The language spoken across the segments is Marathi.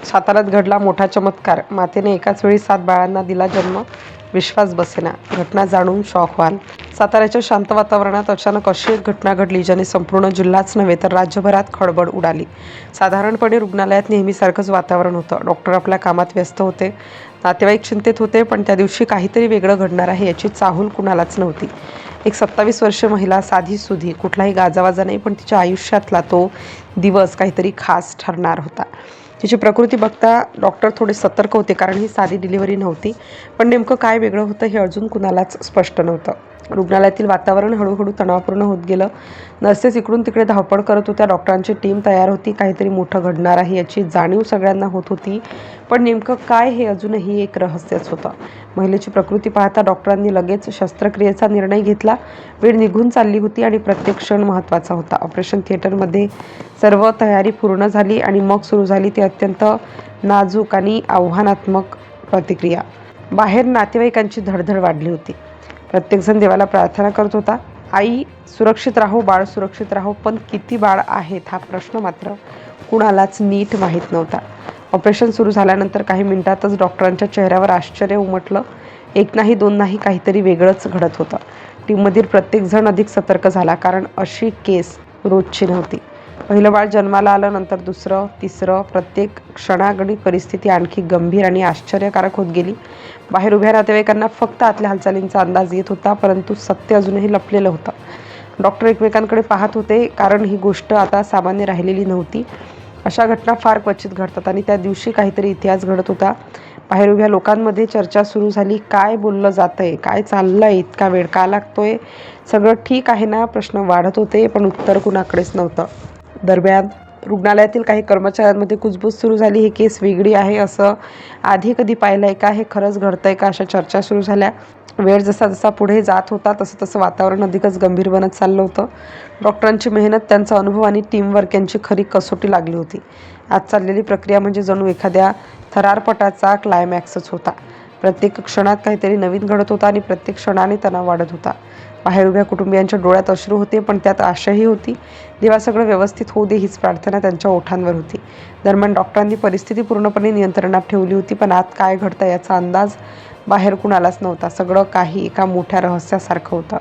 साताऱ्यात घडला मोठा चमत्कार. मातेने एकाच वेळी 7 बाळांना दिला जन्म. विश्वास बसेना. घटना जाणून शॉक व्हाल. साताऱ्याच्या शांत वातावरणात अचानक अशी एक घटना घडली ज्याने संपूर्ण जिल्हाच नव्हे तर राज्यभरात खळबळ उडाली. साधारणपणे रुग्णालयात नेहमीसारखंच वातावरण होतं. डॉक्टर आपल्या कामात व्यस्त होते. नातेवाईक चिंतेत होते. पण त्या दिवशी काहीतरी वेगळं घडणार आहे याची चाहूल कुणालाच नव्हती. एक 27 वर्षीय महिला, साधी-सुधी, कुठलाही गाजावाजा नाही, पण तिच्या आयुष्यातला तो दिवस काहीतरी खास ठरणार होता. तिची प्रकृती बघता डॉक्टर थोडे सतर्क होते, कारण ही साधी डिलिव्हरी नव्हती. पण नेमकं काय वेगळं होतं हे अजून कुणालाच स्पष्ट नव्हतं. रुग्णालयातील वातावरण हळूहळू तणावपूर्ण होत गेलं. नर्सेस इकडून तिकडे धावपळ करत होत्या. डॉक्टरांची टीम तयार होती. काहीतरी मोठं घडणार आहे याची जाणीव सगळ्यांना होत होती. पण नेमकं काय हे अजूनही एक रहस्यच होतं. महिलेची प्रकृती पाहता डॉक्टरांनी लगेच शस्त्रक्रियेचा निर्णय घेतला. वेळ निघून चालली होती आणि प्रत्येक क्षण महत्त्वाचा होता. ऑपरेशन थिएटरमध्ये सर्व तयारी पूर्ण झाली आणि मग सुरू झाली ती अत्यंत नाजूक आणि आव्हानात्मक प्रतिक्रिया. बाहेर नातेवाईकांची धडधड वाढली होती. प्रत्येकजण देवाला प्रार्थना करत होता. आई सुरक्षित राहो, बाळ सुरक्षित राहो. पण किती बाळ आहेत हा प्रश्न मात्र कुणालाच नीट माहीत नव्हता. ऑपरेशन सुरू झाल्यानंतर काही मिनिटातच डॉक्टरांच्या चेहऱ्यावर आश्चर्य उमटलं. एक नाही, दोन नाही, काहीतरी वेगळंच घडत होतं. टीममधील प्रत्येकजण अधिक सतर्क झाला, कारण अशी केस रोजची नव्हती. पहिलं बाळ जन्माला आलं, नंतर दुसरं, तिसरं. प्रत्येक क्षणागणिक परिस्थिती आणखी गंभीर आणि आश्चर्यकारक होत गेली. बाहेर उभ्या नातेवाईकांना फक्त आतल्या हालचालींचा अंदाज येत होता, परंतु सत्य अजूनही लपलेलं होतं. डॉक्टर एकमेकांकडे पाहत होते, कारण ही गोष्ट आता सामान्य राहिलेली नव्हती. अशा घटना फार क्वचित घडतात आणि त्या दिवशी काहीतरी इतिहास घडत होता. बाहेर उभ्या लोकांमध्ये चर्चा सुरू झाली. काय बोललं जातंय? काय चाललंय? इतका वेळ का लागतोय? सगळं ठीक आहे ना? प्रश्न वाढत होते, पण उत्तर कुणाकडेच नव्हतं. दरम्यान रुग्णालयातील काही कर्मचाऱ्यांमध्ये कुजबूज सुरू झाली. ही केस वेगळी आहे, असं आधी कधी पाहिलंय का? हे खरंच घडतंय का? अशा चर्चा सुरू झाल्या. वेळ जसा जसा पुढे जात होता तसं तसं वातावरण अधिकच गंभीर बनत चाललं होतं. डॉक्टरांची मेहनत, त्यांचा अनुभव आणि टीमवर्क यांची खरी कसोटी लागली होती. आज चाललेली प्रक्रिया म्हणजे जणू एखाद्या थरारपटाचा क्लायमॅक्सच होता. प्रत्येक क्षणात काहीतरी नवीन घडत होता आणि प्रत्येक क्षणाने तणाव वाढत होता. बाहेर उभ्या कुटुंबियांच्या डोळ्यात अश्रू होते, पण त्यात आशाही होती. देवा सगळं व्यवस्थित होऊ दे हीच प्रार्थना त्यांच्या ओठांवर होती. दरम्यान डॉक्टरांनी परिस्थिती पूर्णपणे नियंत्रणात ठेवली होती, पण आत काय घडतं याचा अंदाज बाहेर कुणालाच नव्हता. सगळं काही एका मोठ्या रहस्यासारखं होतं.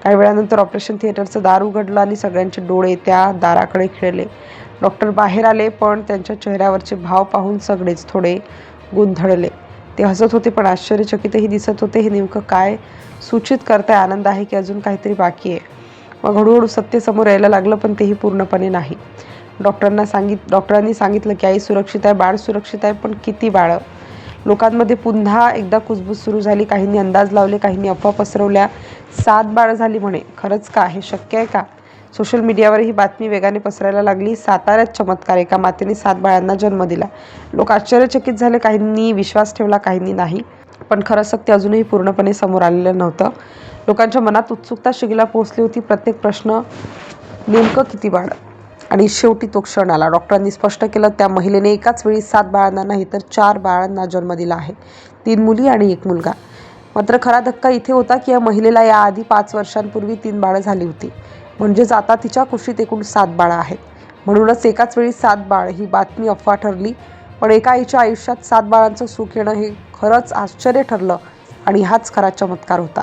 काही वेळानंतर ऑपरेशन थिएटरचं दार उघडलं आणि सगळ्यांचे डोळे त्या दाराकडे खिळले. डॉक्टर बाहेर आले, पण त्यांच्या चेहऱ्यावरचे भाव पाहून सगळेच थोडे गोंधळले. ते हसत होते, पण आश्चर्यचकितही दिसत होते. हे नेमकं काय सूचित करताय? आनंद आहे की अजून काहीतरी बाकी आहे? मग हळूहळू सत्य समोर यायला लागलं, पण तेही पूर्णपणे नाही. डॉक्टरांनी सांगितलं की आई सुरक्षित आहे, बाळ सुरक्षित आहे, पण किती बाळं? लोकांमध्ये पुन्हा एकदा कुजबूज सुरू झाली. काहींनी अंदाज लावले, काहींनी अफवा पसरवल्या. 7 बाळं झाली म्हणे. खरंच का? हे शक्य आहे का? सोशल मीडियावर ही बातमी वेगाने पसरायला लागली. साताऱ्यात चमत्कार, एका मातेने 7 बाळांना जन्म दिला. लोक आश्चर्यचकित झाले. काहींनी विश्वास ठेवला, काहींनी नाही. पण खरं सत्य अजूनही पूर्णपणे समोर आलेलं नव्हतं. लोकांच्या मनात उत्सुकता शिगेला पोहोचली होती. प्रत्येक प्रश्न, नेमकं किती बाळ? आणि शेवटी तो क्षण आला. डॉक्टरांनी स्पष्ट केलं, त्या महिलेने एकाच वेळी 7 बाळांना नाही तर 4 बाळांना जन्म दिला आहे. 3 मुली आणि 1 मुलगा. मात्र खरा धक्का इथे होता की या महिलेला याआधी 5 वर्षांपूर्वी 3 बाळं झाली होती. म्हणजेच आता तिच्या कुशीत एकूण 7 बाळं आहेत. म्हणूनच एकाच वेळी 7 बाळ ही बातमी अफवा ठरली. पण एका आईच्या आयुष्यात 7 बाळांचं सुख येणं हे खरंच आश्चर्य ठरलं आणि हाच खरा चमत्कार होता.